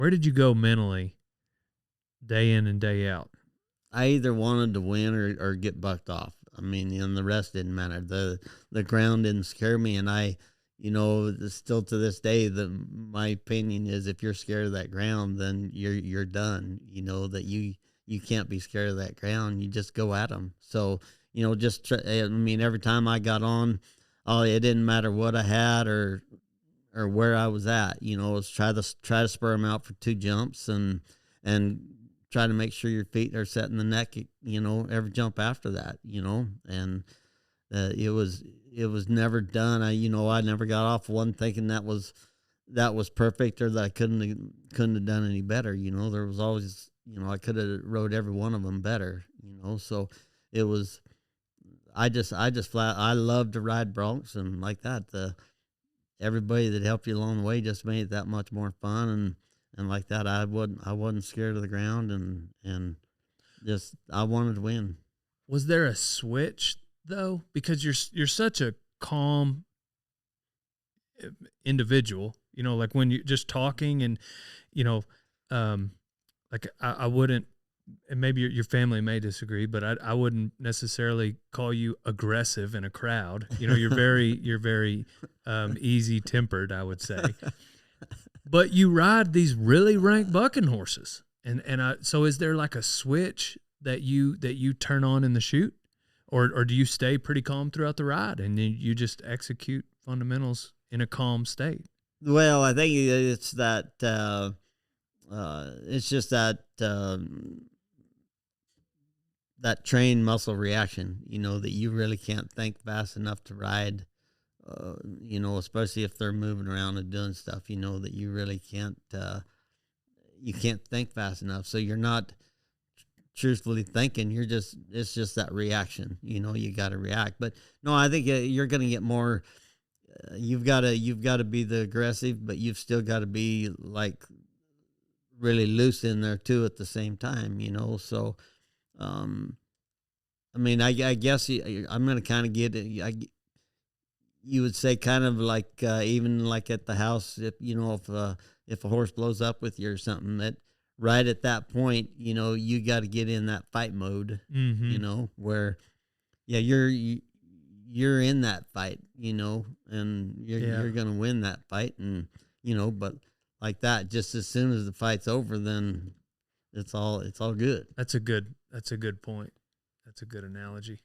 Where did you go mentally, day in and day out? I either wanted to win or get bucked off. I mean, and the rest didn't matter. The ground didn't scare me, and still to this day, my opinion is if you're scared of that ground, then you're done. That you can't be scared of that ground. You just go at them. So I mean, every time I got on, it didn't matter what I had or where I was at. It was try to spur them out for 2 jumps and try to make sure your feet are set in the neck, every jump after that, and it was never done. I never got off one thinking that was perfect or that I couldn't have done any better. There was always, I could have rode every one of them better, so it was, I love to ride broncs, and like that, everybody that helped you along the way just made it that much more fun. And like that, I wasn't scared of the ground, and just I wanted to win. Was there a switch though? Because you're such a calm individual, like when you're just talking, and like I wouldn't, and maybe your family may disagree, but I wouldn't necessarily call you aggressive in a crowd. You're very easy tempered, I would say. But you ride these really ranked bucking horses, so is there like a switch that you turn on in the chute, or do you stay pretty calm throughout the ride and then you just execute fundamentals in a calm state? Well, I think it's that it's just that that trained muscle reaction, that you really can't think fast enough to ride. Especially if they're moving around and doing stuff, that you really can't think fast enough. So you're not truthfully thinking. It's just that reaction. You got to react. But no, I think you're going to get more. You've got to be the aggressive, but you've still got to be like really loose in there too at the same time. So, I mean, I guess I'm going to kind of get it. You would say kind of like even like at the house, if a horse blows up with you or something, that right at that point, you got to get in that fight mode, where you're in that fight, and you're gonna win that fight, and but like that, just as soon as the fight's over, then it's all good. That's a good point. That's a good analogy.